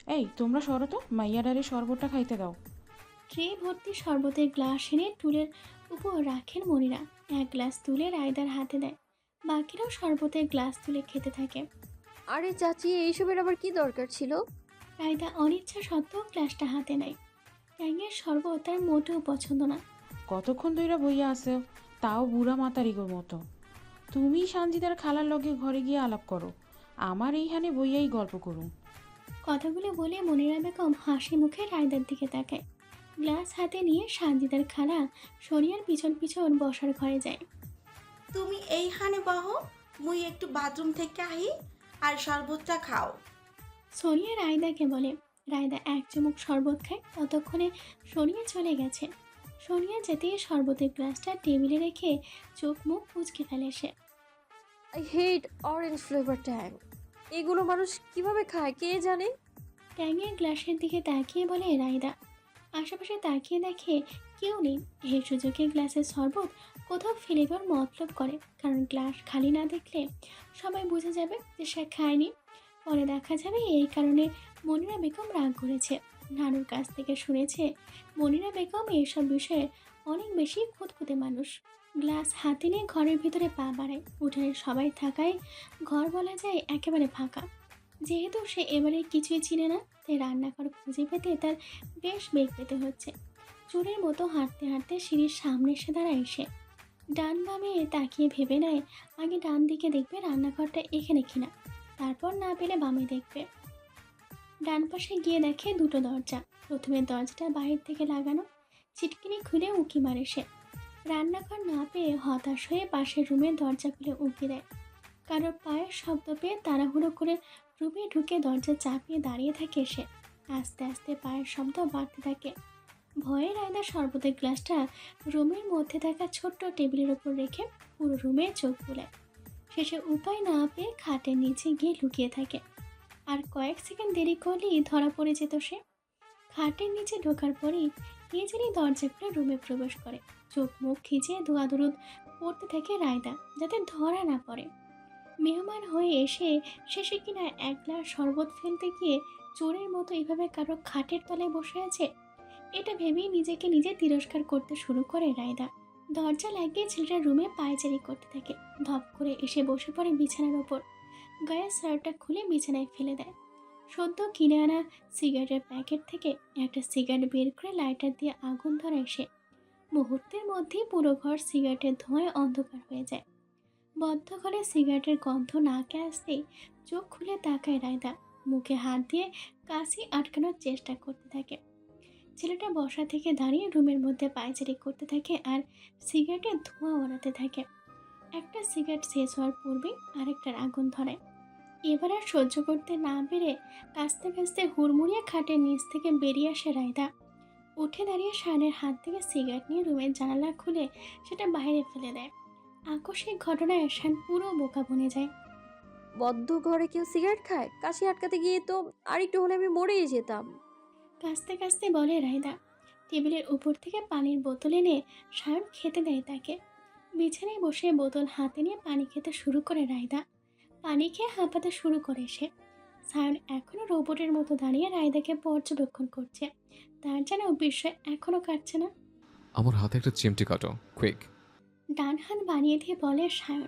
এই তোমরা সরো তো, মাইয়াডারে শরবতটা খাইতে দাও। ট্রে ভর্তি শরবতের গ্লাস এনে টুলের উপর রাখেন মনিরা। এক গ্লাস তুলে রায়দার হাতে দেয়। বাকিরাও শরবতের গ্লাস তুলে খেতে থাকে। আরে চাচি, এইসবের আবার কি দরকার ছিল? রায়দা অনিচ্ছা সত্ত্বেও গ্লাসটা হাতে নেয়। ট্যাঙের শরবত তার মোটেও পছন্দ না। কতক্ষণ ধইরা বইয়া আছে, তাও বুড়া মাতারিগোর মতো। তুমি সানজিদার খালার লগে ঘরে গিয়ে আলাপ করো, আমার এইখানে বইয়াই গল্প করুন। কথাগুলো বলে মনিরা বেগম হাসি মুখে রায়দার দিকে তাকায়। গ্লাস হাতে নিয়ে সানজিদার খালা সোনিয়ার পিছন পিছন বসার ঘরে যায়। তুমি এইখানে বহো, মুই একটু বাথরুম থেকে আহি আর শরবতটা খাও। সোনিয়া রায়দাকে বলে। রায়দা এক চুমুক শরবত খায়, ততক্ষণে সোনিয়া চলে গেছে। সোনিয়া যেতেই শরবতের গ্লাসটা টেবিলে রেখে চোখ মুখ মুচকে ফেলে সে। আই হেট অরেঞ্জ ফ্লেভার ট্যাং। এগুলো মানুষ কিভাবে খায় কে জানে? ট্যাঙের গ্লাসের দিকে তাকিয়ে বলে রায়দা। আশেপাশে তাকিয়ে দেখে কেউ নেই। এই সুযোগে গ্লাসের শরবত কোথাও ফেলে দেওয়ার মতলব করে, কারণ গ্লাস খালি না দেখলে সবাই বুঝে যাবে যে সে খায়নি। পরে দেখা যাবে এই কারণে মনিরা বেগম রাগ করেছে। নানুর কাছ থেকে শুনেছে মনিরা বেগম এইসব বিষয়ে অনেক বেশি খুঁতখুঁতে মানুষ। গ্লাস হাতে নিয়ে ঘরের ভিতরে পা বাড়ায়। উঠোনে সবাই থাকায় ঘর বলা যায় একেবারে ফাঁকা। যেহেতু সে এবারে কিছুই চিনে না, তাই রান্নাঘর খুঁজে পেতে তার বেশ বেগ পেতে হচ্ছে। চোরের মতো হাঁটতে হাঁটতে সিঁড়ির সামনে এসে দাঁড়ায় সে। ডান বামে তাকিয়ে ভেবে নেয় আগে ডান দিকে দেখবে রান্নাঘরটা এখানে কিনা, তারপর না পেলে বামে দেখবে। ডান পাশে গিয়ে দেখে দুটো দরজা। প্রথমে দরজাটা বাহির থেকে লাগানো, ছিটকিনি খুলে উঁকি মারে সে। রান্নাঘর না পেয়ে হতাশ হয়ে পাশের রুমের দরজা খুলে উঁকি দেয়। কারোর পায়ের শব্দ পেয়ে তাড়াহুড়ো করে রুমে ঢুকে দরজা চাপিয়ে দাঁড়িয়ে থাকে সে। আস্তে আস্তে পায়ের শব্দ বাড়তে থাকে। ভয়ে রায়দা শরবতের গ্লাসটা রুমের মধ্যে থাকা ছোট্ট টেবিলের ওপর রেখে পুরো রুমে চোখ বুলায়। শেষে উপায় না পেয়ে খাটের নিচে গিয়ে লুকিয়ে থাকে। আর কয়েক সেকেন্ড দেরি করলেই ধরা পড়ে যেত সে। খাটের নিচে ঢোকার পরেই নিজেরই দরজা খুলে রুমে প্রবেশ করে। চোখ মুখ খিচে ধোয়াধুরুদ পড়তে থাকে রায়দা, যাতে ধরা না পড়ে। মেহমান হয়ে এসে শেষে কিনা এক গ্লাস শরবত ফেলতে গিয়ে চোরের মতো এইভাবে কারো খাটের তলায় বসে আছে, এটা ভেবেই নিজেকে নিজে তিরস্কার করতে শুরু করে রায়দা। দরজা লাগিয়ে ছেলেটা রুমে পায়চারি করতে থাকে। ধপ করে এসে বসে পড়ে বিছানার ওপর। গায়ের শার্টটা খুলে বিছানায় ফেলে দেয়। সদ্য কিনে আনা সিগারেটের প্যাকেট থেকে একটা সিগারেট বের করে লাইটার দিয়ে আগুন ধরায় সে। মুহূর্তের মধ্যেই পুরো ঘর সিগারেটের ধোঁয়ায় অন্ধকার হয়ে যায়। বদ্ধ ঘরে সিগারেটের গন্ধ নাকে আসতেই চোখ খুলে তাকায় রায়দা। মুখে হাত দিয়ে কাশি আটকানোর চেষ্টা করতে থাকে। ছেলেটা বসা থেকে দাঁড়িয়ে রুমের মধ্যে পায়চারি করতে থাকে আর সিগারেটের ধোঁয়া ওড়াতে থাকে। একটা সিগারেট শেষ হওয়ার পূর্বেই আরেকটার আগুন ধরে। এবার আর সহ্য করতে না পেরে কাঁচতে কাঁচতে হুড়মুড়িয়ে খাটের নিচ থেকে বেরিয়ে আসে রায়দা। উঠে দাঁড়িয়ে শায়নের হাত থেকে সিগারেট নিয়ে রুমের জানালা খুলে সেটা বাইরে ফেলে দেয়। আকস্মিক ঘটনায় শান পুরো বোকা বনে যায়। বদ্ধ ঘরে কেউ সিগারেট খায়? কাশি আটকাতে গিয়ে তো আরেকটু হলে আমি মরেই যেতাম। কাঁচতে কাঁচতে বলে রায়দা। টেবিলের উপর থেকে পানির বোতল এনে সায়ন খেতে দেয় তাকে। বিছানায় বসে বোতল হাতে নিয়ে পানি খেতে শুরু করে রায়দা। পানি খেয়ে হাঁপাতে শুরু করে সে। সায়ন এখনো রোবটের মতো দাঁড়িয়ে রায়দাকে পর্যবেক্ষণ করছে। তার যেন বিস্ময় এখনো কাটছে না। আমার হাতে একটা চিমটি কাটো, কুইক। ডান হাত বানিয়ে দিয়ে বলে সায়ন।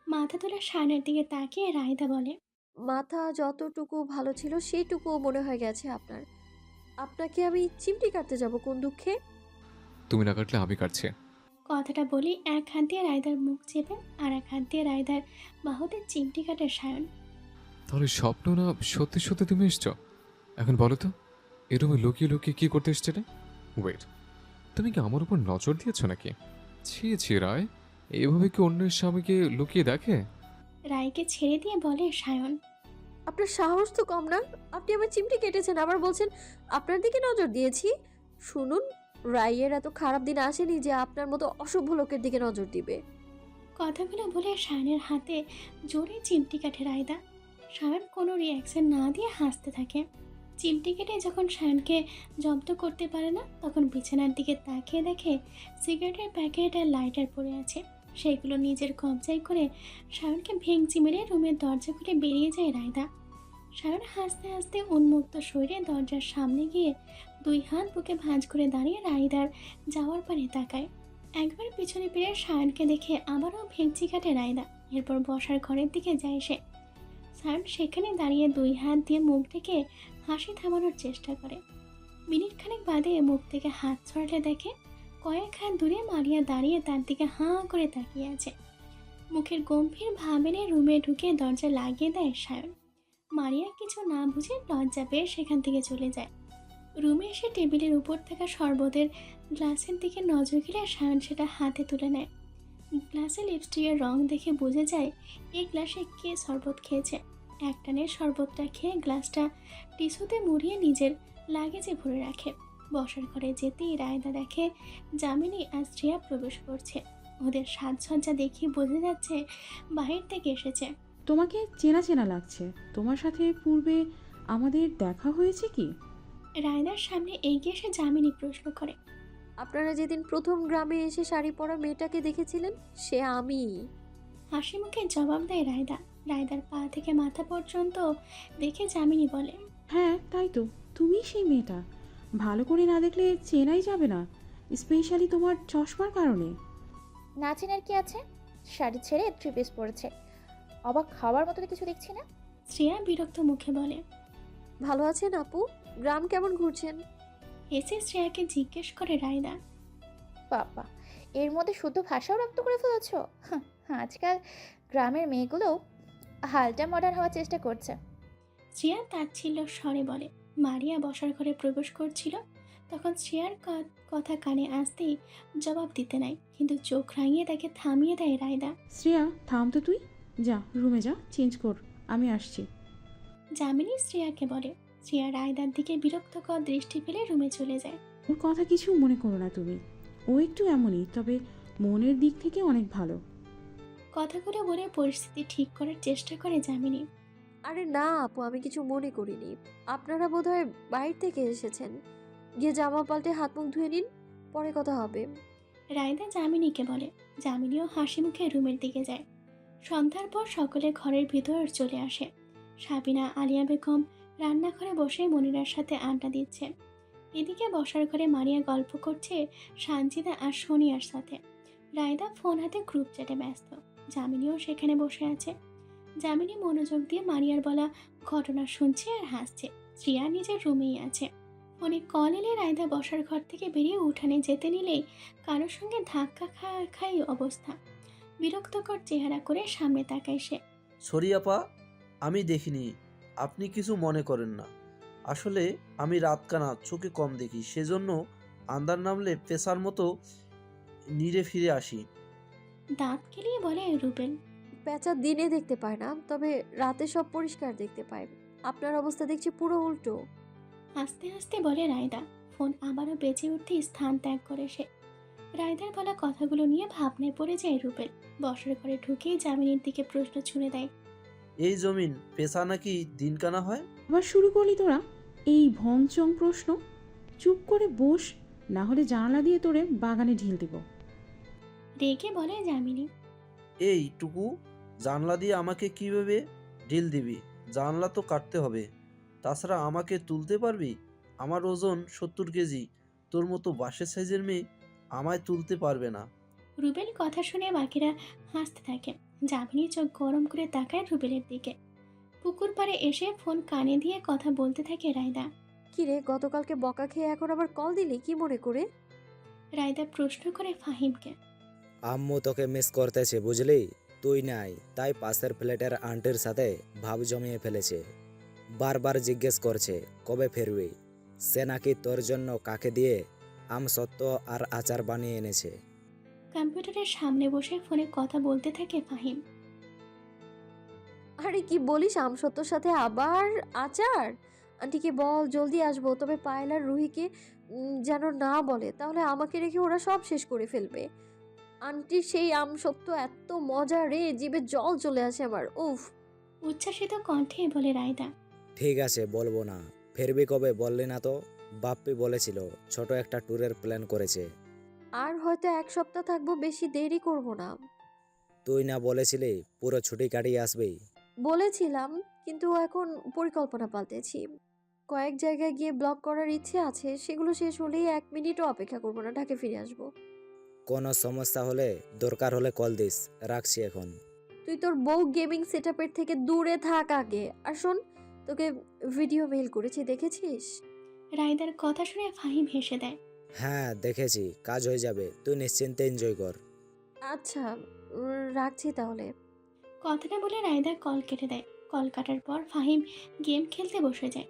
মাথা তুলে সায়নের দিকে তাকিয়ে রায়দা বলে। মাথা যতটুকু ভালো ছিল সেইটুকুও মনে হয়ে গেছে আপনার। আপনাকে আমি চিমটি কাটতে যাব কোন দুঃখে? তুমি না কাটলে আমি কাটছি। কথাটা বলি এক হাত দিয়ে রায়দার মুখ চেপে আর এক হাত দিয়ে রায়দার বাহুতে চিমটি কাটে সায়ন। তাহলে স্বপ্ন না সত্যি সত্যি তুমি এসছো? এখন বলো তো, এ রুমে লুকিয়ে লুকিয়ে কি করতে এসছিলে? ওয়েট, তুমি কি আমার উপর নজর দিয়েছো নাকি? ছি ছি রায়, এভাবে কি অন্যের স্বামীকে লুকিয়ে দেখে? রায়কে ছেড়ে দিয়ে বলে সায়ন। আপনার সাহস তো কম না। আপনি আমার চিমটি কেটেছেন, আবার বলছেন আপনার দিকে নজর দিয়েছি। শুনুন, রাইয়ের এত খারাপ দিন আসেনি যে আপনার মতো অসভ্য লোকের দিকে নজর দিবে। কথাগুলো বলে সায়নের হাতে জোরে চিমটি কাটে রায়দা। সায়ন কোনো রিয়াকশন না দিয়ে হাসতে থাকে। চিমটি কেটে যখন সায়নকে জব্দ করতে পারে না, তখন বিছানার দিকে তাকিয়ে দেখে সিগারেটের প্যাকেট আর লাইটার পড়ে আছে। সেগুলো নিজের কবজায় করে সায়নকে ভেঙচি মেরে রুমের দরজা খুলে বেরিয়ে যায় রায়দা। সায়ন হাসতে হাসতে উন্মুক্ত শরীরে দরজার সামনে গিয়ে দুই হাত বুকে ভাঁজ করে দাঁড়িয়ে রাইদার যাওয়ার পানে তাকায়। একবার পিছনে ফিরে সায়নকে দেখে আবারও ভেঙচি কাটে রায়দা। এরপর বসার ঘরের দিকে যায় সে। সায়ন সেখানে দাঁড়িয়ে দুই হাত দিয়ে মুখ ঢেকে হাসি থামানোর চেষ্টা করে। মিনিট খানেক বাদে মুখ থেকে হাত ছড়ালে দেখে কয়েক হাত দূরে মারিয়া দাঁড়িয়ে তার দিকে হাঁ করে তাকিয়ে আছে। মুখের গম্ভীর ভাব এনে রুমে ঢুকে দরজা লাগিয়ে দেয় সায়ন। মারিয়া কিছু না বুঝে লজ্জা পেয়ে সেখান থেকে চলে যায়। রুমে এসে টেবিলের উপর থাকা শরবতের গ্লাসের দিকে নজর গেলে সায়ন সেটা হাতে তুলে নেয়। গ্লাসে লিপস্টিকের রং দেখে বোঝা যায় এই গ্লাসে কে শরবত খেয়েছে। একটানে শরবতটা খেয়ে গ্লাসটা টিস্যুতে মুড়িয়ে নিজের লাগেজে ভরে রাখে। বসার ঘরে যেতেই রায়দা দেখে যামিনী আর শ্রেয়া প্রবেশ করছে। ওদের সাজসজ্জা দেখে বোঝা যাচ্ছে বাহির থেকে এসেছে। তোমাকে চেনা চেনা লাগছে। তোমার সাথে পূর্বে আমাদের দেখা হয়েছে কি? রায়দার সামনে এগিয়ে এসে যামিনী প্রশ্ন করে। আপনারা যেদিন প্রথম গ্রামে এসে শাড়ি পরা মেয়েটাকে দেখেছিলেন, সে আমি। হাসি মুখে জবাব দেয় রায়দা। রায়দার পা থেকে মাথা পর্যন্ত দেখে যামিনী বলে, হ্যাঁ তাই তো, তুমি সেই মেয়েটা। ভালো করে না দেখলে চেনাই যাবে না, স্পেশালি তোমার চশমার কারণে। না চেনার কি আছে? শাড়ি ছেড়ে থ্রি পিস পরেছে, অবাক খাওয়ার মতো তো কিছু দেখছি না। শ্রেয়া বিরক্ত মুখে বলে। ভালো আছেন আপু? গ্রাম কেমন ঘুরছেন? এসে শ্রেয়াকে জিজ্ঞেস করে রায়দা। বাবা, এর মধ্যে শুদ্ধ ভাষাও রপ্ত করে ফেলেছ। আজকাল গ্রামের মেয়েগুলো হালটা মডার্ন হওয়ার চেষ্টা করছে। শ্রেয়া তাচ্ছিল্য স্বরে বলে। মারিয়া বসার ঘরে প্রবেশ করছিল, তখন শ্রেয়ার কথা কানে আসতেই জবাব দিতে নাই, কিন্তু চোখ রাঙিয়ে তাকে থামিয়ে দেয় রায়দা। শ্রেয়া থাম তো, তুই যা রুমে যা, চেঞ্জ কর, আমি আসছি। যামিনী শ্রেয়াকে বলে। শ্রেয়া রায়দার দিকে বিরক্তকর দৃষ্টি ফেলে রুমে চলে যায়। ওর কথা কিছু মনে করো না তুমি, ও একটু এমনই, তবে মনের দিক থেকে অনেক ভালো। কথাগুলো বলে পরিস্থিতি ঠিক করার চেষ্টা করে যামিনী। আরে না আপু, আমি কিছু মনে করিনি। আপনারা বোধহয় বাইরে থেকে এসেছেন। গিয়ে জামা পাল্টে হাত মুখ ধুয়ে নিন, পরে কথা হবে। রায়দা যামিনীকে বলে। যামিনীও হাসি মুখে রুমের দিকে যায়। সন্ধ্যার পর সকলে ঘরের ভিতর চলে আসে। সাবিনা, আলিয়া বেগম রান্নাঘরে বসে মনিরার সাথে আড্ডা দিচ্ছে। এদিকে বসার ঘরে মারিয়া গল্প করছে সানজিদা আর সোনিয়ার সাথে। রায়দা ফোন হাতে গ্রুপ চ্যাটে ব্যস্ত। যামিনীও সেখানে বসে আছে। যামিনী মনোযোগ দিয়ে মারিয়ার বলা ঘটনা শুনছে আর হাসছে। শ্রিয়া নিজের রুমেই আছে। ফোনে কল এলে রায়দা বসার ঘর থেকে বেরিয়ে উঠানে যেতে নিলেই কারোর সঙ্গে ধাক্কা খাই অবস্থা। বিরক্তকর চেহারা করে সামনে তাকায় সে। সরি আপা, আমি দেখিনি, আপনি কিছু মনে করেন না। আসলে আমি রাতকানা, চোখে কম দেখি, সেজন্য আন্দার নামলে পেশার মতো নিরে ফিরে আসি। দাঁত কেলিয়ে বলে রুবেল। পেঁচা দিনে দেখতে পায় না, তবে রাতে সব পরিষ্কার দেখতে পায়। আপনার অবস্থা দেখছি পুরো উল্টো। হাসতে হাসতে বলে রায়দা। ফোন আবারও বেঁচে উঠতে স্থান ত্যাগ করে সে। রায়দার বলা কথাগুলো নিয়ে ভাবনায় পড়ে যায় রুবেল। বসার ঘরে ঢুকেই যামিনীর দিকে প্রশ্ন ছুঁড়ে দেয়। এই জমিন পেশা নাকি দিনকানা হয়? আবার শুরু করলি তোরা এই ভংচং প্রশ্ন? চুপ করে বস, না হলে জানালা দিয়ে তোরে বাগানে ঢিল দিব। রেগে বলে যামিনী। এই টুকু জানলা দিয়ে আমাকে কিভাবে ঢিল দিবি? জানলা তো কাটতে হবে। তাছাড়া আমাকে তুলতে পারবি? আমার ওজন 70 কেজি, তোর মতো বাসের সাইজের মেয়ে আমায় তুলতে পারবে না। রুবেল কথা শুনে বাকিরা হাসতে থাকে। যামিনী চোখ গরম করে তাকায় রুবেলের দিকে। পুকুর পাড়ে এসে ফোন কানে দিয়ে কথা বলতে থাকে রায়দা। কিরে, গতকালকে বকা খেয়ে এখন আবার কল দিলি কি মনে করে? রায়দা প্রশ্ন করে ফাহিমকে। আম্মু তোকে মিস করতেছে বুঝলি, তুই নাই তাই পাশের ফ্ল্যাটের আন্টির সাথে ভাব জমিয়ে ফেলেছে। বারবার জিজ্ঞেস করছে কবে ফিরবি। সে নাকি তোর জন্য কাকে দিয়ে আম সত্ত্ব আর আচার বানিয়ে এনেছে। কম্পিউটারের সামনে বসে ফোনে কথা বলতে থাকে ফাহিম। আরে কি বলিস, আমসত্বর সাথে আবার আচার? আন্টিকে বল জলদি আসবো, তবে পায়েল আর রুহিকে যেন না বলে, তাহলে আমাকে রেখে ওরা সব শেষ করে ফেলবে। আন্টির সেই আমসত্ব এত মজা রে, জিভে জল চলে আসে আমার, উফ। উচ্ছ্বাসিত কণ্ঠে বলে রায়দা। ঠিক আছে বলবো না, ফিরবি কবে বললি না তো? বাপ্পি বলেছিল ছোট একটা ট্যুরের প্ল্যান করেছে। আর হয়তো 1 সপ্তাহ থাকবো, বেশি দেরি করব না। তুই না বলেছিলি পুরো ছুটি কাটিয়ে আসবি? বলেছিলাম, কিন্তু এখন পরিকল্পনা পাল্টেছি। কয়েক জায়গায় গিয়ে ব্লগ করার ইচ্ছে আছে, সেগুলো শেষ হলেই 1 মিনিটও অপেক্ষা করবো না, ঢাকা ফিরে আসবো। কোনো সমস্যা হলে দরকার হলে কল দিস। রাখছি এখন। তুই তোর বউ গেমিং সেটআপের থেকে দূরে থাক আগে। আর শোন, তোকে ভিডিও মেইল করেছি, দেখেছিস? রায়দার কথা শুনে ফাহিম হেসে দেয়। হ্যাঁ দেখেছি, কাজ হয়ে যাবে, তুই নিশ্চিন্তে এনজয় কর। আচ্ছা, রাখছি তাহলে। কথাটা বলে রায়দা কল কেটে দেয়। কল কাটার পর ফাহিম গেম খেলতে বসে যায়।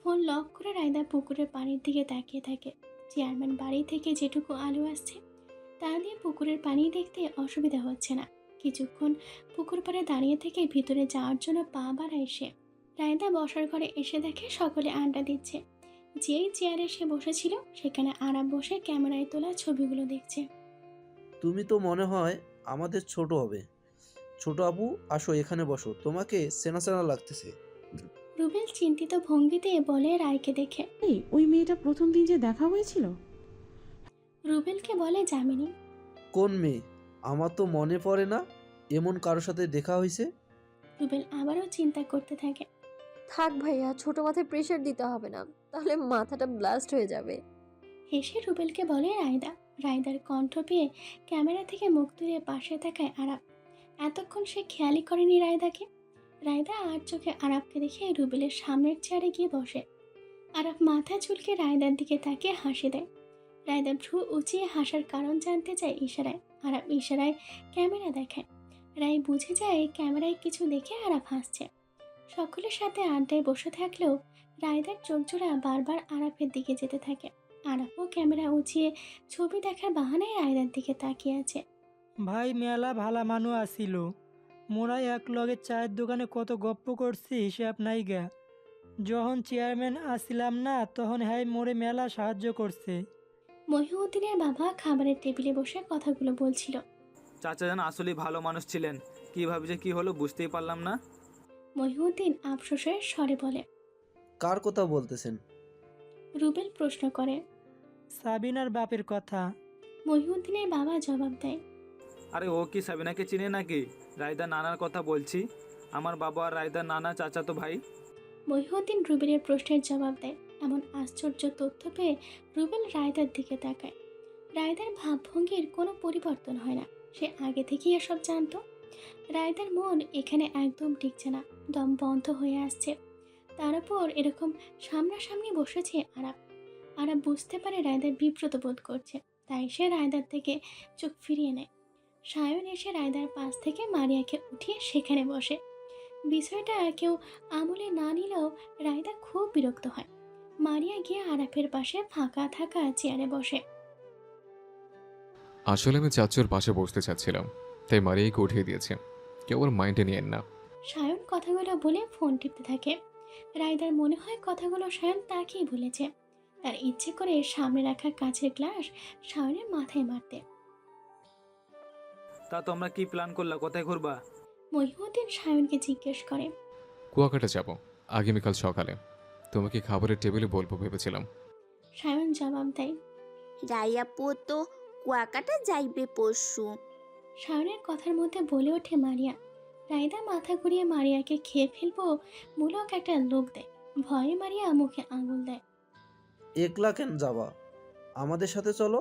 ফোন লক করে রায়দা পুকুরের পানির দিকে তাকিয়ে থাকে। চেয়ারম্যান বাড়ি থেকে যেটুকু আলো আসছে তা দিয়ে পুকুরের পানি দেখতে অসুবিধা হচ্ছে না। কিছুক্ষণ পুকুর পাড়ে দাঁড়িয়ে থেকে ভিতরে যাওয়ার জন্য পা বাড়ায় সে। রায়দা বসার ঘরে এসে দেখে সকলে আড্ডা দিচ্ছে। যেই চেয়ারে সে বসেছিল সেখানে আরাম বসে ক্যামেরায় তোলা ছবিগুলো দেখছে। তুমি তো মনে হয় আমাদের ছোট হবে। ছোট আপু, আসো এখানে বসো, তোমাকে চেনা চেনা লাগতেছে। রুবেল চিন্তিত ভঙ্গিতে বলে রায়কে দেখে। এই ওই মেয়েটা প্রথম দিন যে দেখা হয়েছিল। রুবেলকে বলে যামিনী। কোন মেয়ে? আমার তো মনে পড়ে না এমন কারোর সাথে দেখা হয়েছে। রুবেল আবারও চিন্তা করতে থাকে। থাক ভাইয়া, ছোট মাথায় প্রেশার দিতে হবে না, তাহলে মাথাটা ব্লাস্ট হয়ে যাবে। হেসে রুবেলকে বলে রায়দা। রায়দার কণ্ঠ পেয়ে ক্যামেরা থেকে মুখ তুলে পাশে তাকায় আরাপ। এতক্ষণ সে খেয়ালই করেনি রায়দাকে। রায়দা আর চোখে আরাপকে দেখে রুবেলের সামনের চেয়ারে গিয়ে বসে। আরাপ মাথা চুলকে রায়দার দিকে তাকিয়ে হাসি দেয়। রায়দা ভ্রু উঁচিয়ে হাসার কারণ জানতে চায় ইশারায়। আরাপ ইশারায় ক্যামেরা দেখায়। রায় বুঝে যায় ক্যামেরায় কিছু দেখে আরাপ হাসছে। সকলের সাথে আড্ডায় বসে থাকলেও রায়দার চোখজোড়া বারবার আরাপের দিকে যেতে থাকে। আরাপও ক্যামেরা উঁচিয়ে ছবি দেখার বাহানায় রায়দার দিকে তাকিয়ে আছে। ভাই মেলা ভালা মানুষ আসিল, মোরা এক লগে চায়ের দোকানে কত গপ্প করছি হিসাব নাই গা। যখন চেয়ারম্যান আসিলাম না তখন হ্যাঁ মোরে মেলা সাহায্য করছে। মহিউদ্দিনের বাবা খাবারের টেবিলে বসে কথাগুলো বলছিল। চাচা যেন আসলেই ভালো মানুষ ছিলেন, কিভাবে যে কি হলো বুঝতেই পারলাম না। মহিউদ্দিন আফসোসের স্বরে বলে। কার কথা বলতেছেন? রুবেল প্রশ্ন করে। সাবিনার বাপের কথা। মহিউদ্দিনের বাবা জবাব দেয়। আরে ও কি সাবিনাকে চিনে নাকি? রায়দা নানার কথা বলছি, আমার বাবা আর রায়দার নানা চাচাতো ভাই। মহিউদ্দিন রুবেলের প্রশ্নের জবাব দেয়। এমন আশ্চর্য তথ্য পেয়ে রুবেল রায়দার দিকে তাকায়। রায়দার ভাবভঙ্গির কোনো পরিবর্তন হয় না, সে আগে থেকেই এসব জানতো। রায়দার মন এখানে একদম টিকছে না, দম বন্ধ হয়ে আসছে। তার উপর এরকম সামনাসামনি বসেছে আরাপ। আরাপ বুঝতে পারে রায়দার বিব্রত বোধ করছে, তাই সে রায়দার থেকে চোখ ফিরিয়ে নেয়। সায়ন এসে রায়দার পাশ থেকে মারিয়াকে উঠিয়ে সেখানে বসে। বিষয়টা কেউ আমলে না নিলেও রায়দা খুব বিরক্ত হয়। মারিয়া গিয়ে আরাফের পাশে ফাঁকা থাকা চেয়ারে বসে। আসলে আমি চাচুর পাশে বসতে চাচ্ছিলাম, তাই মারিয়াকে উঠিয়ে দিয়েছি। কেউ ওর মাইন্ডে নিয়েন না। সায়ন কথাগুলো বলে ফোন টিপতে থাকে। রায়দার মনে হয় কথাগুলো সায়ন তাকেই বলেছে। তার ইচ্ছে করে সামনে রাখা কাঁচের গ্লাস সায়নের মাথায় মারতে। তা তোমরা কি প্ল্যান করলা, কোথায় ঘুরবা? মহিউদ্দিন সায়নকে জিজ্ঞেস করে। কুয়াকাটা যাব আগামীকাল সকালে। তোমাকে খাবারের টেবিলে বলবো ভেবেছিলাম। সায়ন জবাব দেয়। রায়াপু তো কুয়াকাটা যাইবে পরশু। সায়নের কথার মধ্যে বলে ওঠে মারিয়া। রায়দা মাথা ঘুরিয়ে মারিয়াকে খেয়ে ফেলবো মূলক একটা লোক দেয়। ভয়ে মারিয়া মুখে আঙুল দেয়। একলা কেন যাবা? আমাদের সাথে চলো,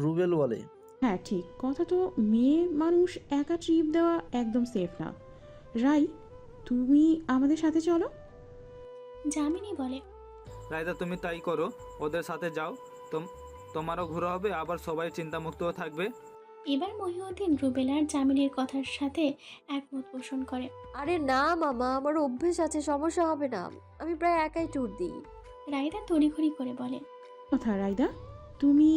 রুবেল বলে। হ্যাঁ ঠিক কথা, তো মেয়ে মানুষ একা ট্রিপ দেওয়া একদম সেফ না। রাই, তুমি আমাদের সাথে চলো। যামিনী বলে। রায়দা তুমি তাই করো, ওদের সাথে যাও, তোমারও ঘোরা হবে, আবার সবাই চিন্তামুক্তও থাকবে। এবার মহিউদ্দিন রুবেল আর জামিনীর কথার সাথে একমত পোষণ করে। আরে না মামা, আমার অভ্যেস আছে, সমস্যা হবে না, আমি প্রায় একাই ট্যুর দিই। রায়দা তড়িঘড়ি করে বলে। কথা রাইদা, তুমি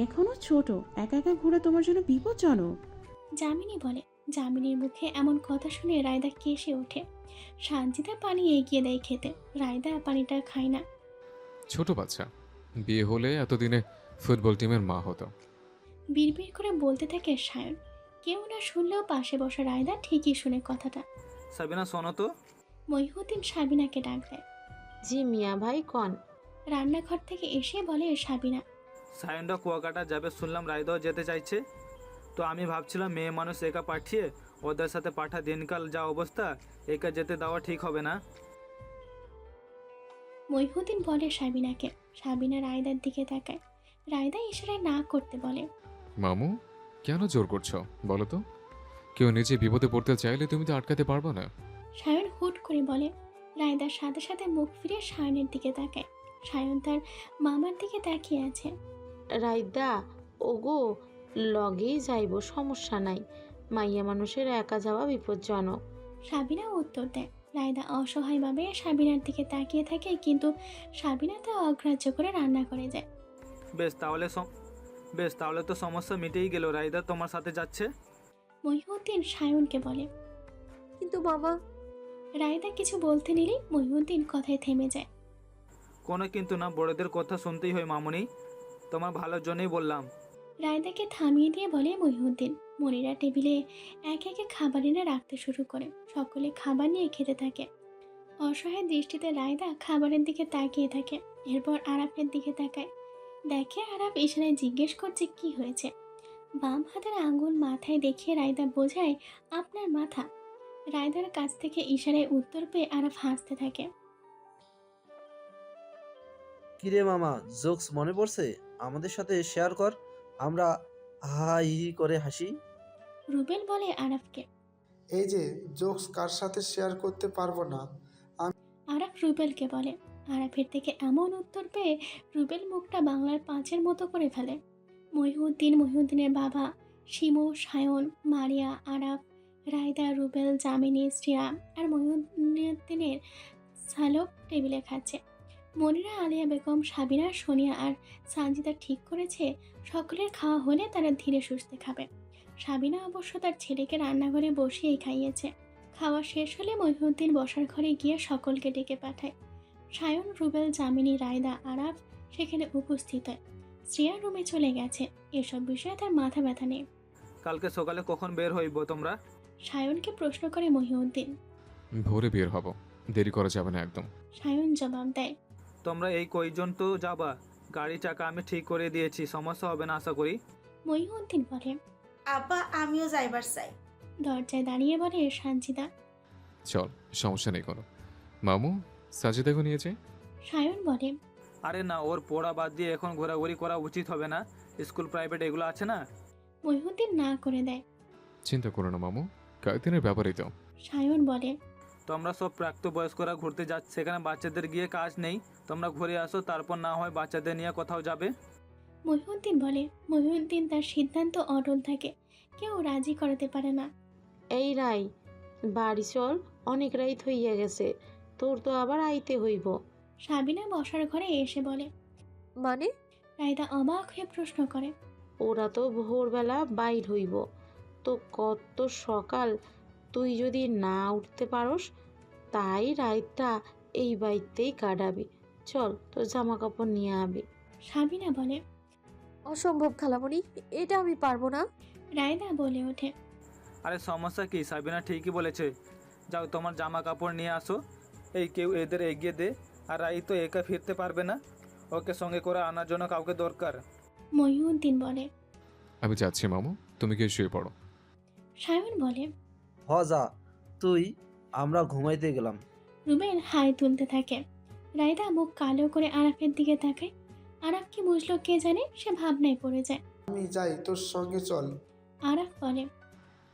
এখনো ছোট, একা একা ঘোরা তোমার জন্য বিপজ্জনক। যামিনী বলে। যামিনীর মুখে এমন কথা শুনে রায়দা কেসে ওঠে। সানজিদা পানি এগিয়ে দেয় খেতে। রায়দা পানিটা খায় না। ছোট বাচ্চা, বিয়ে হলে এতদিনে ফুটবল টিমের মা হতো। বিড়বিড় করে বলতে থাকে সায়ন। কেউ না শুনলেও পাশে বসা রায়দা ঠিকই শুনে কথাটা। সাবিনা শোনো তো। মহিউদ্দিন সাবিনাকে ডাক দেয়। জি মিয়া ভাই কন। রান্নাঘর থেকে এসে বলে সাবিনা। সায়নটা কুয়াকাটা যাবে শুনলাম, রায়দাও যেতে চাইছে। তো আমি ভাবছিলাম মেয়ে মানুষ একা পাঠিয়ে ওদের সাথে পাঠা দিনকাল যা অবস্থা, একা যেতে দেওয়া ঠিক হবে না। মইনুদ্দিন বলে সাবিনাকে। সাবিনা রায়দার দিকে তাকায়। রায়দা ইশারায় না করতে বলে। মামু কেন জোর করছো বলো তো? কেউ নিজে বিপদে পড়তে চাইলে তুমি তো আটকাতে পারবে না। সায়ন হুট করে বলে। রায়দার সাথে সাথে মুখ ফিরে সায়নের দিকে তাকায়। সায়ন তার মামার দিকে তাকিয়ে আছে। রাইদা ওগো লগেই যাইব, সমস্যা নাই। মাইয়া মানুষের একা যাওয়া বিপজ্জনক। সাবিনা উত্তর দেয়। রায়দা অসহায়ভাবে সাবিনার দিকে তাকিয়ে থাকে, কিন্তু সাবিনা তা অগ্রাহ্য করে রান্না করে যায়। বেশ তাহলে তো সমস্যা মিটেই গেল। রাইদা তোমার সাথে যাচ্ছে। মহিউদ্দিন সায়নকে বলে। কিন্তু মামা। রায়দা কিছু বলতে নিলেই মহিউদ্দিন কথায় থেমে যায়। কোনো কিন্তু না, বড়দের কথা শুনতেই হয় মামুনি, তোমার ভালোর জন্যই বললাম। রায়দাকে থামিয়ে দিয়ে বলে মহিউদ্দিন। মনিরা টেবিলে এক একে খাবার এনে রাখতে শুরু করে। সকলে খাবার নিয়ে খেতে থাকে। অসহায় দৃষ্টিতে রায়দা খাবারের দিকে তাকিয়ে থাকে। এরপর আরাফের দিকে তাকায়। দেখে আরাফ ইশারায় জিজ্ঞেস করছে কি হয়েছে। বাম হাতের আঙ্গুল মাথায় দেখিয়ে রায়দা বোঝায় আপনার মাথা। রায়দার কাছ থেকে ইশারায় উত্তর পেয়ে আরাফ হাসতে থাকে। কিরে মামা, জোকস মনে পড়ছে? আমাদের সাথে শেয়ার কর, আমরা হা হি করে হাসি। রুবেল বলে আরাফকে। এই যে জোকস কার সাথে শেয়ার করতে পারবো না। আরাফ রুবেলকে বলে। আরাফের থেকে এমন উত্তর পেয়ে রুবেল মুখটা বাংলার পাঁচের মতো করে ফেলে। মহিউদ্দিনের বাবা, শিমু, সায়ন, মারিয়া, আরাফ, রায়দা, রুবেল, জামিনী, শ্রিয়া আর মহিউদ্দিনের সালক টেবিলে খাচ্ছে। মনিরা, আলিয়া বেগম, সাবিনা, সোনিয়া আর সানজিদা ঠিক করেছে সকলের খাওয়া হলে তারা ধীরে সুস্থে খাবে। সাবিনা অবশ্য তার ছেলেকে রান্নাঘরে বসিয়েই খাইয়েছে। খাওয়া শেষ হলে মহিউদ্দিন বসার ঘরে গিয়ে সকলকে ডেকে পাঠায়। সায়ন, রুবেল, জামিনী, রায়দা, আরাফ সেখানে উপস্থিত হয়। শ্রিয়া রুমে চলে গেছে। এসব বিষয়ে তার মাথা ব্যথা নেই। কালকে সকালে কখন বের হইব তোমরা? সায়নকে প্রশ্ন করে মহিউদ্দিন। ভোরে বের হব, দেরি করা যাবে না একদম। সায়ন জবাব দেয়। তোমরা এই কয়জন তো যাবা? গাড়ি চাকা আমি ঠিক করে দিয়েছি, সমস্যা হবে না আশা করি। মহিউদ্দিন বলে। আব্বা আমিও যাইবার চাই। দরজায় দাঁড়িয়ে বলে সানজিদা। চল, সমস্যা নেই কোনো। মামু সাজিদাকে নিয়ে যাই। সায়ন বলে। আরে না, ওর পড়া বাদ দিয়ে এখন ঘোরাঘুরি করা উচিত হবে না। স্কুল প্রাইভেট এগুলো আছে না। মহিউদ্দিন না করে দেয়। চিন্তা করো না মামু, কয়েকদিনের ব্যাপারই তো। সায়ন বলে। তোমরা সব প্রাপ্তবয়স্করা ঘুরতে যাচ্ছে, সেখানে বাচ্চাদের গিয়ে কাজ নেই। তোমরা ঘুরে আসো, তারপর না হয় বাচ্চাদের নিয়ে কোথাও যাবে। মহিউদ্দিন বলে। মহিউদ্দিন তার সিদ্ধান্ত অটল থাকে, কেউ রাজি করাতে পারে না। এই রাই, বাড়ি চল, অনেক রাইত হইয়া গেছে, তোর তো আবার আইতে হইব। সাবিনা বসার ঘরে এসে বলে। মানে? রায়দা অবাক হয়ে প্রশ্ন করে। ওরা তো ভোরবেলা বাইর হইব, তো কত সকাল, তুই যদি না উঠতে পারস তাই রাইতটা এই বাড়িতেই কাটাবি। চল, তোর জামা কাপড় নিয়ে আবি। সাবিনা বলে। অসম্ভব খালামণি, এটা আমি পারবো না। রায়দা বলে ওঠে। আরে সমস্যা কি? সাবিনা ঠিকই বলেছে, যাও তোমার জামা কাপড় নিয়ে আসো। এই কেউ এদের এগিয়ে দে, আর এই তো একা ফিরতে পারবে না, ওকে সঙ্গে করে আনার জন্য কাউকে দরকার। মহিউদ্দিন বলে। আমি যাচ্ছি মামু, তুমি গিয়ে শুয়ে পড়ো। সায়ন বলে। হ যা তুই, আমরা ঘুমাইতে গেলাম। রুবেল হাই তুলতে থাকে। রায়দা মুখ কালো করে আরাফের দিকে তাকায়। আরাফ কি বুঝলো কে জানে, সে ভাবনায় পড়ে যায়। আমি যাই, তোর সঙ্গে চল। আরাফ বলে।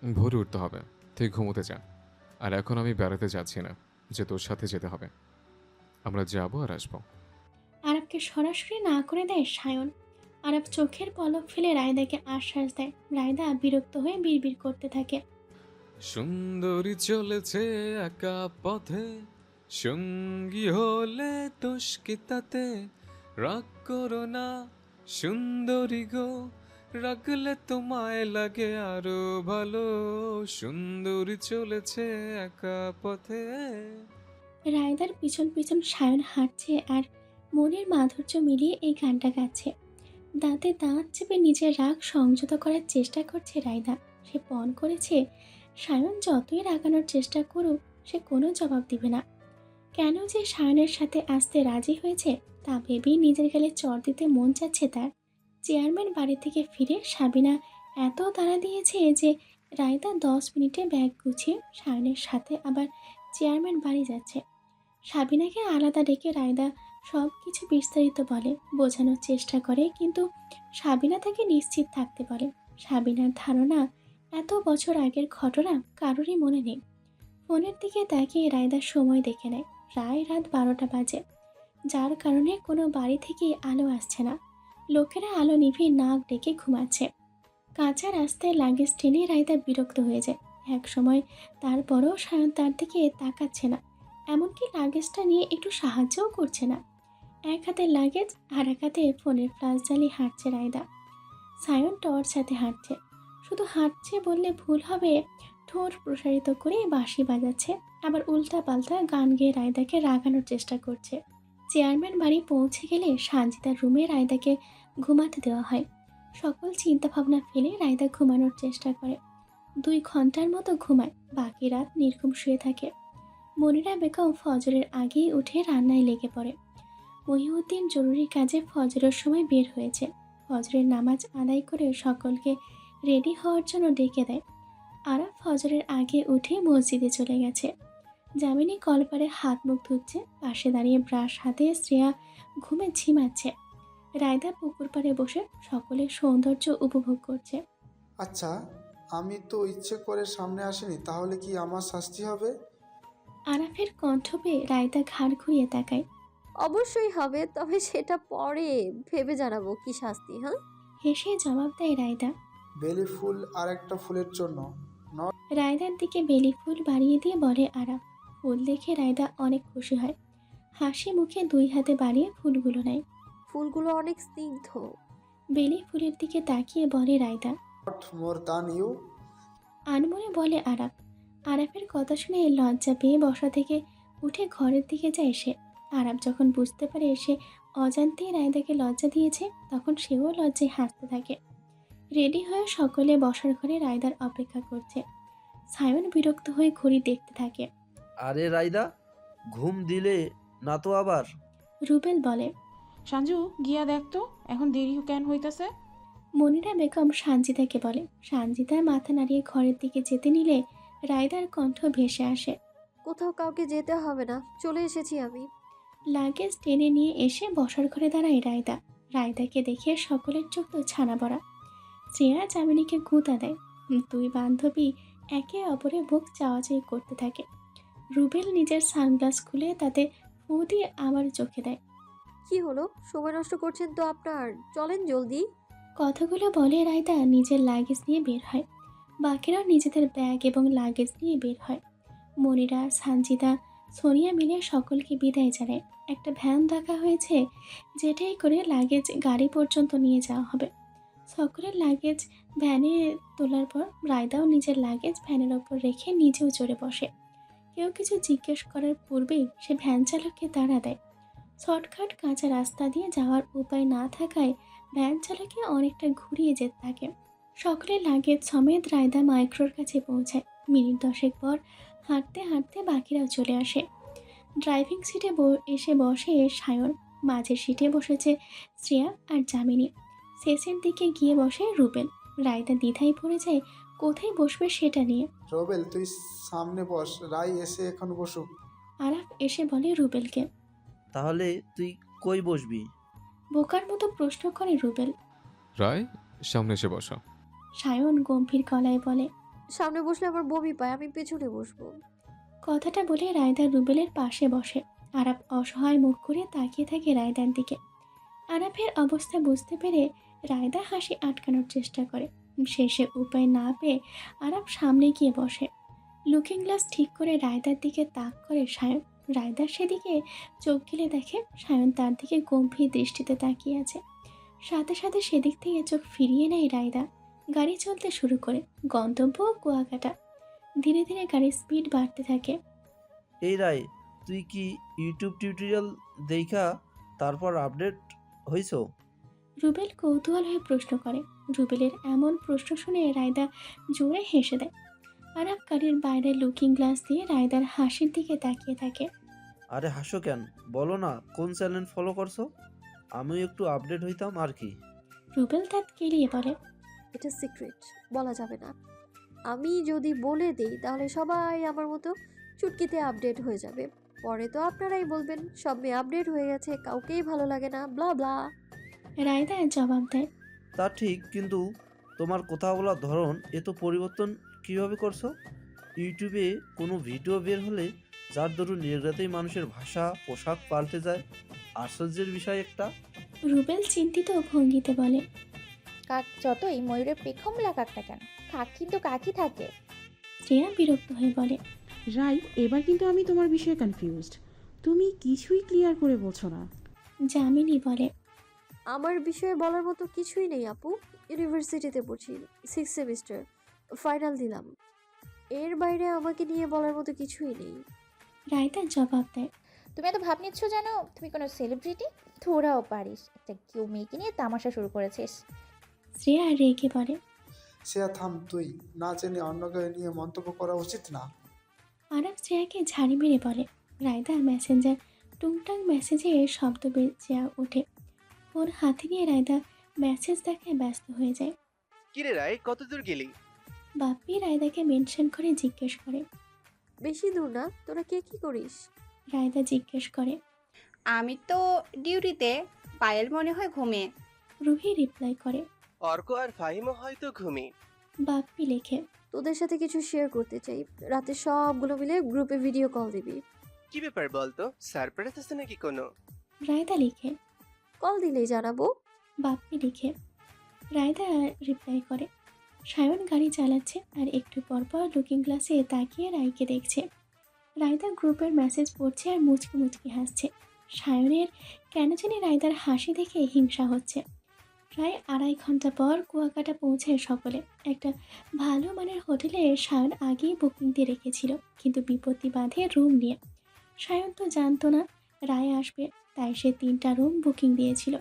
ভোরে উঠতে হবে, তুই ঘুমোতে যা। আর এখন আমি বেড়াতে যাচ্ছি না যে তোর সাথে যেতে হবে, আমরা যাবো আর আসবো। আরাফকে সরাসরি না করে দেয় সায়ন। আরাফ চোখের পলক ফেলে রায়দাকে আশ্বাস দেয়। রায়দা বিরক্ত হয়ে বিড়বিড় করতে থাকে। সুন্দরী চলেছে একা পথে, সঙ্গী হলে দুষ্কৃতাতে, রাগ করো না সুন্দরী গো, রাগলে তোমায় লাগে আরো ভালো, সুন্দরী চলেছে একা পথে। রায়দার পিছন পিছন সায়ন হাঁটছে আর মনের মাধুর্য মিলিয়ে এই গানটা গাচ্ছে। দাঁতে দাঁত চেপে নিজের রাগ সংযত করার চেষ্টা করছে রায়দা। সে পণ করেছে সায়ন যতই রাগানোর চেষ্টা করুক সে কোনো জবাব দিবে না। কেন যে সায়নের সাথে আসতে রাজি হয়েছে তা ভেবেই নিজের গালে চড় দিতে মন চাচ্ছে তার। চেয়ারম্যান বাড়ি থেকে ফিরে সাবিনা এত তাড়া দিয়েছে যে রায়দা 10 মিনিটে ব্যাগ গুছিয়ে সায়নের সাথে আবার চেয়ারম্যান বাড়ি যাচ্ছে। সাবিনাকে আলাদা ডেকে রায়দা সব কিছু বিস্তারিত বলে, বোঝানোর চেষ্টা করে, কিন্তু সাবিনা তাকে নিশ্চিত থাকতে বলে। সাবিনার ধারণা এত বছর আগের ঘটনা কারোরই মনে নেই। ফোনের দিকে তাকিয়ে রায়দার সময় দেখে নেয়, প্রায় রাত 12টা বাজে, যার কারণে কোনো বাড়ি থেকেই আলো আসছে না। লোকেরা আলো নিভিয়ে নাক ডেকে ঘুমাচ্ছে। কাঁচা রাস্তায় লাগেজ টেনে রায়দা বিরক্ত হয়ে যায়। এক সময় তারপরও সায়ন তার দিকে তাকাচ্ছে না, এমনকি লাগেজটা নিয়ে একটু সাহায্যও করছে না। এক হাতে লাগেজ আর এক হাতে ফোনের ফ্ল্যাশ জ্বালিয়ে হাঁটছে রায়দা। সায়ন টর্চ হাতে হাঁটছে, শুধু হাঁটছে বললে ভুল হবে, ঠোঁট প্রসারিত করে বাঁশি বাজাচ্ছে, আবার উল্টা পাল্টা গান গেয়ে রায়দাকে রাগানোর চেষ্টা করছে। চেয়ারম্যান বাড়ি পৌঁছে গেলে সানজিদার রুমে রায়দাকে ঘুমাতে দেওয়া হয়। সকল চিন্তাভাবনা ফেলে রায়দা ঘুমানোর চেষ্টা করে। 2 ঘন্টার মতো ঘুমায়, বাকি রাত নির্ঘুম শুয়ে থাকে। মনিরা বেগম ফজরের আগেই উঠে রান্নায় লেগে পড়ে। মহিউদ্দিন জরুরি কাজে ফজরের সময় বের হয়েছে। ফজরের নামাজ আদায় করে সকলকে রেডি হওয়ার জন্য ডেকে দেয়। আরা ফজরের আগে উঠে মসজিদে চলে গেছে। যামিনী কলপারে হাত মুখ ধুচ্ছে, পাশে দাঁড়িয়ে ব্রাশ হাতে শ্রেয়া ঘুমে ঝিমাচ্ছে। রায়দা পুকুর পাড়ে বসে সকলের সৌন্দর্য উপভোগ করছে। আচ্ছা, আমি তো ইচ্ছে করে সামনে আসিনি, তাহলে কি আমার শাস্তি হবে? আরাফের কণ্ঠ পেয়ে রায়দা ঘাড় ঘুরিয়ে তাকায়। অবশ্যই হবে, তবে সেটা পরে ভেবে জানাবো কি শাস্তি। হ্যাঁ, হেসে জবাব দেয় রায়দা। বেলি ফুল আর একটা ফুলের জন্য। রায়দার দিকে বেলি ফুল বাড়িয়ে দিয়ে বলে আরাফ। ফুল দেখে রায়দা অনেক খুশি হয়, হাসি মুখে 2 হাতে বাড়িয়ে ফুলগুলো নেয়। ফুলগুলো অনেক স্নিগ্ধ। বেলি ফুলের দিকে তাকিয়ে বলে রায়দা। নট মোর দান ইউ। আনমনে বলে আরাফ। আরাফের কথা শুনে লজ্জা পেয়ে বসা থেকে উঠে ঘরের দিকে যায় সে। আরাফ যখন বুঝতে পারে সে অজান্তেই রায়দাকে লজ্জা দিয়েছে, তখন সেও লজ্জায় হাসতে থাকে। রেডি হয়ে সকলে বসার ঘরে রায়দার অপেক্ষা করছে। সায়ন বিরক্ত হয়ে ঘড়ি দেখতে থাকে। আরে রাইদা, ঘুম দিলে না তো আবার? রুবেল বলে। সঞ্জু, গিয়া দেখ তো এখন দেরি কেন হইতাছে। মনিরা বেগম সানজিদাকে বলে। সানজিদা মাথা নাড়িয়ে ঘরের দিকে যেতে নিলে রায়দার কণ্ঠ ভেসে আসে। কোথাও কাউকে যেতে হবে না, চলে এসেছি আমি। লাগেজ টেনে নিয়ে এসে বসার ঘরে দাঁড়ায় রায়দা। রায়দাকে দেখে সকলের চোখ তো ছানা পড়া। শ্রেয়া যামিনীকে গুঁতা দেয়। 2 বান্ধবী একে অপরে বুক চাওয়াচাই করতে থাকে। রুবেল নিজের সানগ্লাস খুলে তাতে ফু দিয়ে আবার চোখে দেয়। কি হলো, সময় নষ্ট করছেন তো আপনার, চলেন জলদি। কথাগুলো বলে রায়দা নিজের লাগেজ নিয়ে বের হয়। বাকিরাও নিজেদের ব্যাগ এবং লাগেজ নিয়ে বের হয়। মনিরা, সানজিদা, সোনিয়া মিলে সকলকে বিদায় জানায়। একটা ভ্যান ডাকা হয়েছে, যেটাই করে লাগেজ গাড়ি পর্যন্ত নিয়ে যাওয়া হবে। সকলের লাগেজ ভ্যানে তোলার পর রায়দাও নিজের লাগেজ ভ্যানের ওপর রেখে নিজেও চড়ে বসে। কেউ কিছু জিজ্ঞেস করার পূর্বেই সে ভ্যান চালককে তাড়া দেয়। শর্টকাট কাঁচা রাস্তা দিয়ে যাওয়ার উপায় না থাকায় ভ্যান চালকে অনেকটা ঘুরিয়ে যেতে থাকে। সকলের লাগেজ সমেত রায়দা মাইক্রোর কাছে পৌঁছায়। মিনিট 10 পর হাঁটতে হাঁটতে বাকিরাও চলে আসে। ড্রাইভিং সিটে এসে বসে সায়ন, মাঝের সিটে বসেছে শ্রেয়া আর যামিনী, শেষের দিকে গিয়ে বসে রুবেল। রায়দা দ্বিধায় পড়ে যায় কোথায় বসবে সেটা নিয়ে। রবেল, তুই সামনে বস, রাই এসে এখন বসুক। আরাফ এসে বলে রুবেলকে। তাহলে তুই কই বসবি? বোকার মতো প্রশ্ন করে রুবেল। রায়, সামনে এসে বসো। সায়ন গম্ভীর গলায় বলে। সামনে বসলে আমার বমি পায়, আমি পেছনে বসবো। কথাটা বলে রায়দা রুবেলের পাশে বসে। আরাফ অসহায় মুখ করে তাকিয়ে থাকে রায়দার দিকে। আরাফের অবস্থা বুঝতে পেরে রায়দা হাসি আটকানোর চেষ্টা করে। শেষে উপায় না পেয়ে আরাফ সামনে গিয়ে বসে। লুকিং গ্লাস ঠিক করে রায়দার দিকে তাক করে সায়ন। রায়দা সেদিকে চোখ গেলে দেখে সায়ন তার দিকে গম্ভীর দৃষ্টিতে তাকিয়ে আছে। সাথে সাথে সেদিক থেকে চোখ ফিরিয়ে নেয় রায়দা। গাড়ি চলতে শুরু করে। গন্তব্য কুয়াকাটা। ধীরে ধীরে গাড়ির স্পিড বাড়তে থাকে। এই রায়, তুই কি ইউটিউব টিউটোরিয়াল দেখা তারপর আপডেট হইছ? রুবেল কৌতূহল হয়ে প্রশ্ন করে। রুবেলের এমন প্রশ্ন শুনে রায়দা জোরে হেসে দেয়। আরাফ গাড়ির বাইরে লুকিং গ্লাস দিয়ে রায়দার হাসির দিকে তাকিয়ে থাকে। আরে হাসো কেন, বলো না কোন চ্যানেল ফলো করছো, আমিও একটু আপডেট হইতাম আর কি। রুবেল দাঁত কেলিয়ে বলে। এটা সিক্রেট, বলা যাবে না। আমি যদি বলে দিই তাহলে সবাই আমার মতো চুটকিতে আপডেট হয়ে যাবে। পরে তো আপনারাই বলবেন সব মেয়ে আপডেট হয়ে গেছে, কাউকেই ভালো লাগে না, ব্লা ব্লা। রায়দা জবাব দেয়। তা ঠিক, কিন্তু তোমার কথা বলার ধরন এত পরিবর্তন কিভাবে করছো? ইউটিউবে কোনো ভিডিও বের হলে যার দরুন নির্ঘাতেই মানুষের ভাষা পোশাক পাল্টে যায়, আশ্চর্যের বিষয় একটা। রুবেল চিন্তিত ভঙ্গিতে বলে। কাক যতই ময়ূরের পেখম লাগাক না কেন, কাক কিন্তু কাকই থাকে। শ্রেয়া বিরক্ত হয়ে বলে। রাই, এবার কিন্তু আমি তোমার বিষয়ে কনফিউজড। তুমি কিছুই ক্লিয়ার করে বলছো না। যামিনী বলে। আমার বিষয়ে বলার মতো কিছুই নেই আপু। ইউনিভার্সিটিতে পড়ছি, 6th সেমিস্টার, ফাইনাল দিলাম। এর বাইরে আমাকে নিয়ে বলার মতো কিছুই নেই। রায়দা জবাব দেয়। তুমি এত ভাব নিচ্ছ জানো তুমি কোনো সেলিব্রিটি? তোরাও পারিস, একটা কেউ মেয়েকে নিয়ে তামাশা শুরু করেছিস। শ্রেয়া রেগে বলে। শ্রেয়া থাম, তুই না জেনে অন্যকে নিয়ে মন্তব্য করা উচিত না। আরাফ শ্রেয়াকে ঝাড়ি মেরে বলে। রায়দা মেসেঞ্জার টুংটাং মেসেজে শব্দ বেজে ওঠে। ফোন হাতে নিয়ে রায়দা মেসেজ দেখে ব্যস্ত হয়ে যায়। কিরে রায়, কত দূর গেলি? বাপ্পি রায়দাকে মেনশন করে জিজ্ঞেস করে। বেশি দূর না, তোরা কে কি করিস? রায়দা জিজ্ঞেস করে। আমি তো ডিউটিতে, পায়েল মনে হয় ঘুমিয়ে। রুহি রিপ্লাই করে। অর্ক আর ফাহিমও হয়তো ঘুমিয়ে। বাপ্পি লেখে। তোদের সাথে কিছু শেয়ার করতে চাই, রাতে সবগুলো মিলে গ্রুপে ভিডিও কল দিবি। কি ব্যাপার বলতো, সারপ্রাইজ আছে নাকি কোনো? রায়দা লিখে। কল দিলেই জানাবো। বাপ্পি লিখে। রায়দা রিপ্লাই করে। সায়ন গাড়ি চালাচ্ছে আর একটু পরপর লুকিং গ্লাসে তাকিয়ে রায়কে দেখছে। রায়দা গ্রুপের মেসেজ পড়ছে আর মুচকি মুচকি হাসছে। সায়নের কেন জানি রায়দার হাসি দেখে হিংসা হচ্ছে। প্রায় 2.5 ঘন্টা পর কুয়াকাটা পৌঁছে সকলে। একটা ভালো মানের হোটেলে সায়ন আগেই বুকিং দিয়ে রেখেছিল, কিন্তু বিপত্তি বাঁধে রুম নিয়ে। সায়ন তো জানতো না রায় আসবে, তাই সে 3টা রুম বুকিং দিয়েছিল।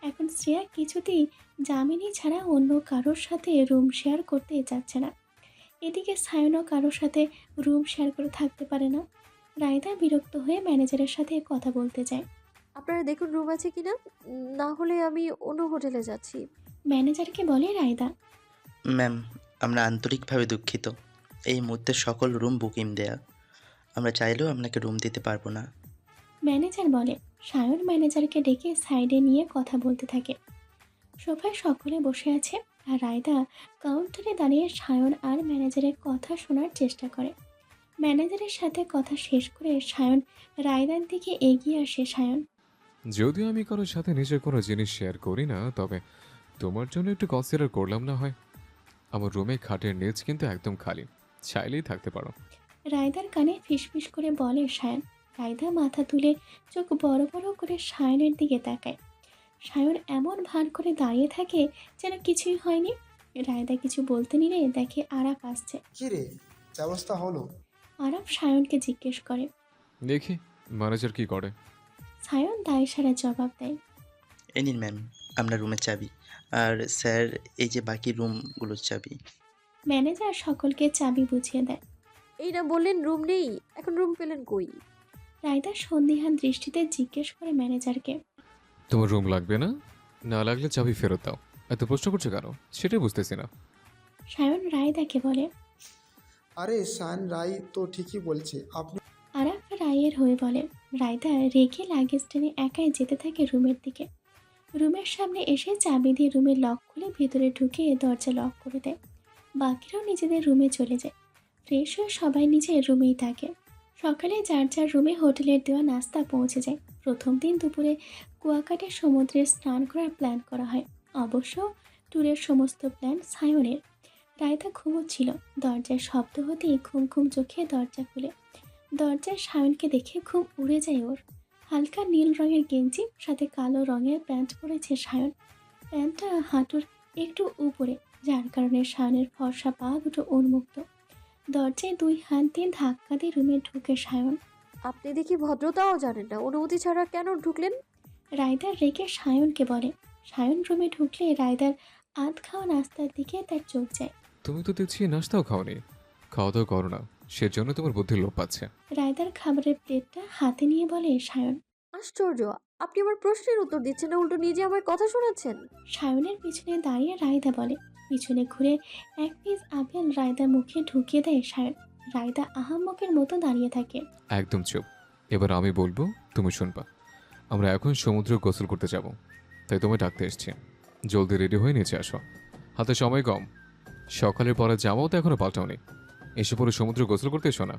এখন শ্রেয়া কিছুতেই যামিনী ছাড়া অন্য কারোর সাথে রুম শেয়ার করতে চাচ্ছে না। এদিকে সায়নও কারোর সাথে রুম শেয়ার করে থাকতে পারে না। রায়দা বিরক্ত হয়ে ম্যানেজারের সাথে কথা বলতে যায়। আপনারা দেখুন রুম আছে কিনা, না হলে আমি অন্য হোটেলে যাচ্ছি। ম্যানেজারকে বলে রায়দা। ম্যাম, আমরা আন্তরিকভাবে দুঃখিত, এই মুহূর্তে সকল রুম বুকিং দেয়া। আমরা চাইলেও আপনাকে রুম দিতে পারবো না। ম্যানেজার বলে। সায়ন ম্যানেজারকে ডেকে সাইডে নিয়ে কথা বলতে থাকে। সোফায় সকলে বসে আছে আর রায়দা কাউন্টারে দাঁড়িয়ে সায়ন আর ম্যানেজারের কথা শোনার চেষ্টা করে। ম্যানেজারের সাথে কথা শেষ করে সায়ন রায়দার দিকে এগিয়ে আসে। সায়ন, যদিও আমি কারোর সাথে নিজের কোনো জিনিস শেয়ার করি না, তবে তোমার জন্য একটু কনসিডার করলাম না হয়। আমার রুমে খাটের নিচ কিন্তু একদম খালি, চাইলেই থাকতে পারো। রায়দার কানে ফিসফিস করে বলে সায়ন। রায়দা মাথা তুলে চোখ বড় বড় করে সায়নের দিকে তাকায়। সায়ন এমন ভান করে দাঁড়িয়ে থাকে যেন কিছুই হয়নি। রায়দা কিছু বলতে নিলে দেখে আরাফ আসছে। কি রে, ব্যবস্থা হলো? আরাফ সায়নকে জিজ্ঞেস করে। দেখি ম্যানেজার কি করে। সায়ন দায় সারা জবাব দেয়। এই নিন ম্যাম আপনার রুমের চাবি, আর স্যার এই যে বাকি রুমগুলোর চাবি। ম্যানেজার সকলকে চাবি বুঝিয়ে দেয়। এই না বললেন রুম নেই, এখন রুম পেলেন কই? রায়দা সন্দিহান দৃষ্টিতে জিজ্ঞেস করে ম্যানেজারকে। তোমার রুম লাগবে না? না লাগলে চাবি ফেরত দাও। এত প্রশ্ন করছো কেন সেটাই বুঝতেছি না। সায়ন রায়দাকে বলে। আরে শান, রাই তো ঠিকই বলছে। আপনি আরাফ রায়ের হয়ে বলে। রায়দা রেখে লাগেজ টেনে একাই যেতে থাকে রুমের দিকে। রুমের সামনে এসে চাবি দিয়ে রুমের লক খুলে ভেতরে ঢুকে দরজা লক করে দেয়। বাকিরাও নিজেদের রুমে চলে যায়। ফ্রেশ হয়ে সবাই নিজের রুমেই থাকে। সকালে যার যার রুমে হোটেলের দেওয়া নাস্তা পৌঁছে যায়। প্রথম দিন দুপুরে কুয়াকাটা সমুদ্রে স্নান করার প্ল্যান করা হয়। অবশ্য ট্যুরের সমস্ত প্ল্যান সায়নের। রায়দা ঘুমোচ্ছিল। দরজার শব্দ হতেই ঘুম ঘুম চোখে দরজা খুলে। দরজায় সায়নকে দেখে ঘুম উড়ে যায় ওর। হালকা নীল রঙের গেঞ্জি সাথে কালো রঙের প্যান্ট পরেছে সায়ন। প্যান্টটা হাঁটুর একটু উপরে, যার কারণে সায়নের ফর্সা পা দুটো উন্মুক্ত। দরজায় 2 হাত দিয়ে ধাক্কা দিয়ে রুমে ঢুকে সায়ন। আপনি দেখি ভদ্রতাও জানেন না, অনুমতি ছাড়া কেন ঢুকলেন? রায়দার রেগে সায়নকে বলে। সায়ন রুমে ঢুকলে রায়দার আধ খাওয়া নাস্তার দিকে তার চোখ যায়। তুমি তো দেখছি নাস্তাও খাওনি, খাওয়া দাওয়া করো না, সেজন্য তোমার বুদ্ধি লোপ পাচ্ছে। রায়দার খাবারের প্লেটটা হাতে নিয়ে বলে সায়ন। আশ্চর্য, আপনি আমার প্রশ্নের উত্তর দিচ্ছেন না, উল্টো নিজে আমার কথা শোনাচ্ছেন। সায়নের পিছনে দাঁড়িয়ে রায়দা বলে। পিছনে ঘুরে এক পিস আপেল রায়দার মুখে ঢুকিয়ে দেয় সায়ন। রায়দা আহাম্মকের মতো দাঁড়িয়ে থাকে। একদম চুপ। এবার আমি বলবো, তুমি শুনবা। আমরা এখন সমুদ্রে গোসল করতে যাব, তাই তোমায় ডাকতে এসছি। জলদি রেডি হয়ে নিচে আসো, হাতে সময় কম। সকালের পরে জামাও তো এখনো পাল্টাওনি, এসে পরে সমুদ্রে গোসল করতে এসো না।